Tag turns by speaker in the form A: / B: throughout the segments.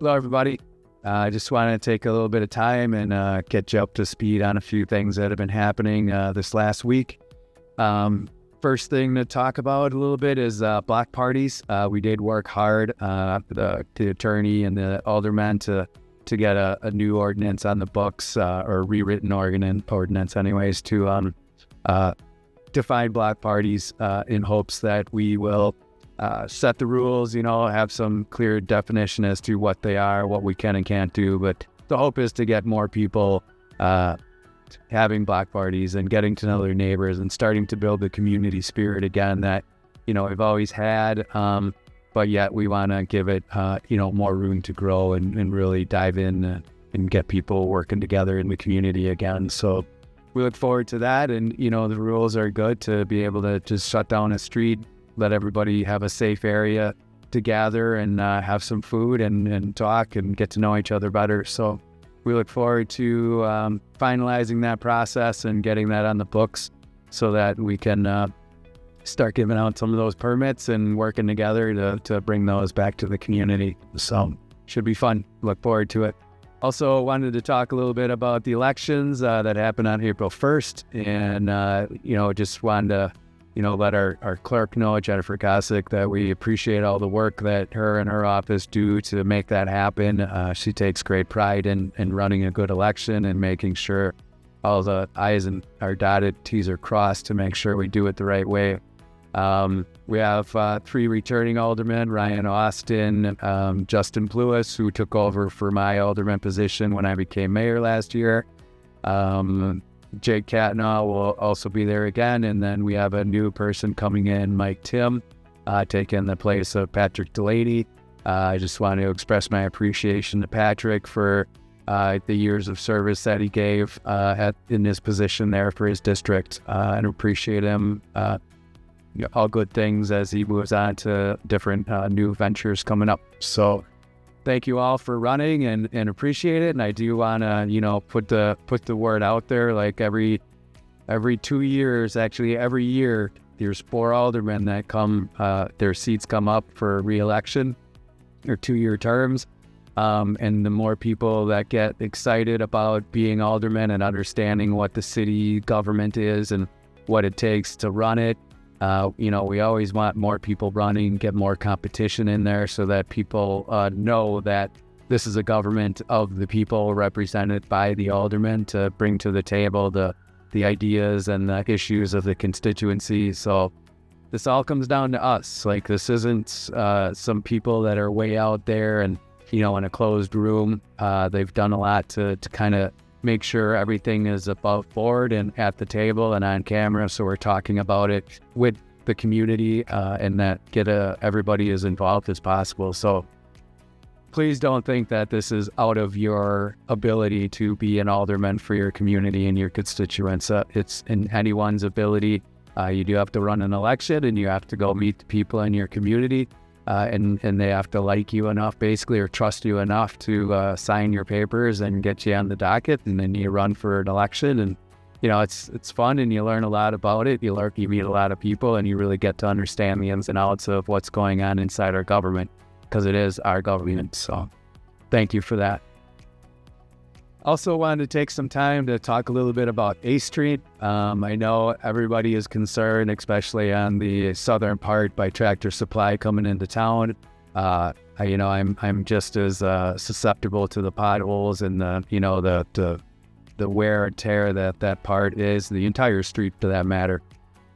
A: Hello, everybody. I just wanted to take a little bit of time and get you up to speed on a few things that have been happening this last week. First thing to talk about a little bit is block parties. We did work hard, the attorney and the aldermen, to get a new ordinance on the books, or rewritten ordinance anyways, to define block parties in hopes that we will set the rules, have some clear definition as to what they are, what we can and can't do. But the hope is to get more people having block parties and getting to know their neighbors and starting to build the community spirit again that, we've always had. But yet we want to give it, more room to grow and really dive in and get people working together in the community again. So we look forward to that. And, the rules are good to be able to just shut down a street, let everybody have a safe area to gather and have some food and talk and get to know each other better. So we look forward to finalizing that process and getting that on the books so that we can start giving out some of those permits and working together to bring those back to the community. So should be fun. Look forward to it. Also wanted to talk a little bit about the elections that happened on April 1st. And, just wanted to let our clerk know, Jennifer Gossick, that we appreciate all the work that her and her office do to make that happen. She takes great pride in running a good election and making sure all the I's and are dotted, T's are crossed to make sure we do it the right way. We have 3 returning aldermen: Ryan Austin, Justin Pluis, who took over for my alderman position when I became mayor last year. Jake Catnaugh will also be there again. And then we have a new person coming in, Mike Tim, taking the place of Patrick Delaney. I just want to express my appreciation to Patrick for the years of service that he gave in his position there for his district, and appreciate him. All good things as he moves on to different new ventures coming up. So thank you all for running and appreciate it. And I do want to, put the word out there, like every 2 years, actually every year, there's 4 aldermen that come, their seats come up for re-election or 2-year terms. And the more people that get excited about being aldermen and understanding what the city government is and what it takes to run it, we always want more people running, get more competition in there so that people know that this is a government of the people represented by the aldermen to bring to the table the ideas and the issues of the constituency. So this all comes down to us. Like, this isn't some people that are way out there and, in a closed room. They've done a lot to kind of make sure everything is above board and at the table and on camera. So we're talking about it with the community and that get everybody as involved as possible. So please don't think that this is out of your ability to be an alderman for your community and your constituents. It's in anyone's ability. You do have to run an election and you have to go meet the people in your community. And they have to like you enough, basically, or trust you enough to sign your papers and get you on the docket. And then you run for an election, and it's fun, and you learn a lot about it. You meet a lot of people, and you really get to understand the ins and outs of what's going on inside our government, because it is our government. So, thank you for that. Also wanted to take some time to talk a little bit about A Street. I know everybody is concerned, especially on the southern part by Tractor Supply coming into town. I'm just as susceptible to the potholes and the wear and tear that part is, the entire street for that matter.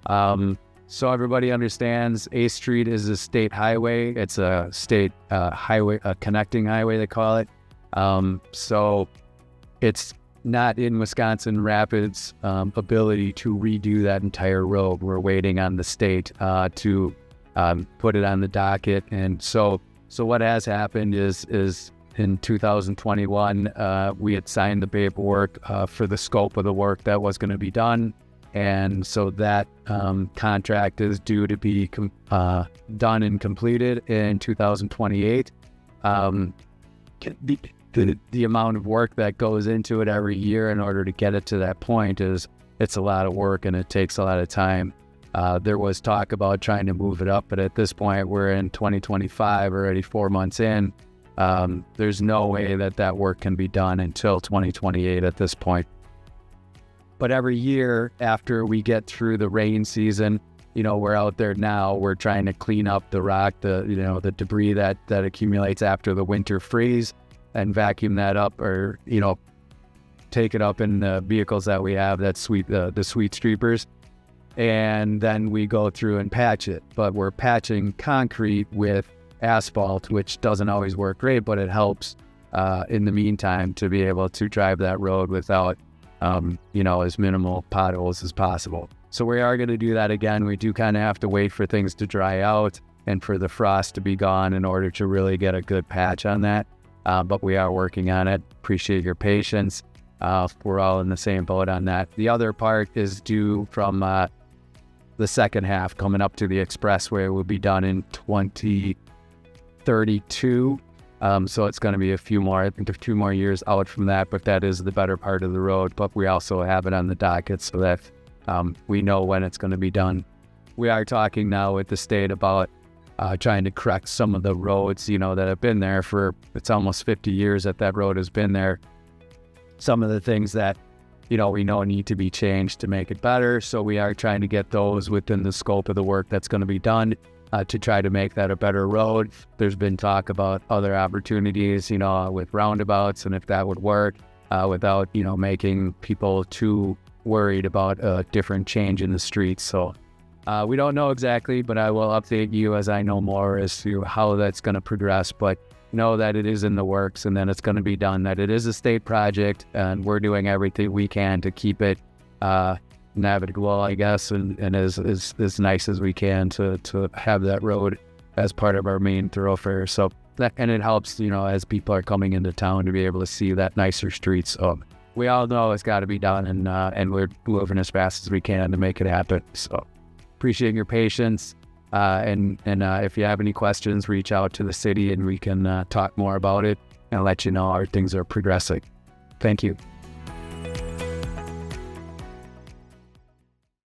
A: So everybody understands A Street is a state highway. It's a state highway, a connecting highway they call it. So it's not in Wisconsin Rapids' ability to redo that entire road. We're waiting on the state to put it on the docket. And so what has happened is in 2021, we had signed the paperwork for the scope of the work that was going to be done. And so that contract is due to be done and completed in 2028. The amount of work that goes into it every year in order to get it to that point it's a lot of work and it takes a lot of time. There was talk about trying to move it up, but at this point we're in 2025, already 4 months in, There's no way that work can be done until 2028 at this point. But every year after we get through the rain season, we're out there now, we're trying to clean up the rock, the debris that accumulates after the winter freeze, and vacuum that up, or, take it up in the vehicles that we have, the sweet streepers. And then we go through and patch it. But we're patching concrete with asphalt, which doesn't always work great, but it helps in the meantime to be able to drive that road without, as minimal potholes as possible. So we are going to do that again. We do kind of have to wait for things to dry out and for the frost to be gone in order to really get a good patch on that. But we are working on it. Appreciate your patience. We're all in the same boat on that. The other part is due from the second half, coming up to the expressway. Will be done in 2032. So it's going to be a few more years out from that, but that is the better part of the road. But we also have it on the docket so that we know when it's going to be done. We are talking now with the state about trying to correct some of the roads, that have been there for, it's almost 50 years that road has been there. Some of the things that, we know need to be changed to make it better. So we are trying to get those within the scope of the work that's going to be done to try to make that a better road. There's been talk about other opportunities, with roundabouts, and if that would work without, making people too worried about a different change in the streets. So we don't know exactly, but I will update you as I know more as to how that's going to progress. But know that it is in the works and that it's going to be done, that it is a state project, and we're doing everything we can to keep it navigable, I guess, and as nice as we can to have that road as part of our main thoroughfare. So and it helps, as people are coming into town to be able to see that nicer streets. So we all know it's got to be done, and we're moving as fast as we can to make it happen. So appreciate your patience. And if you have any questions, reach out to the city and we can talk more about it and let you know how things are progressing. Thank you.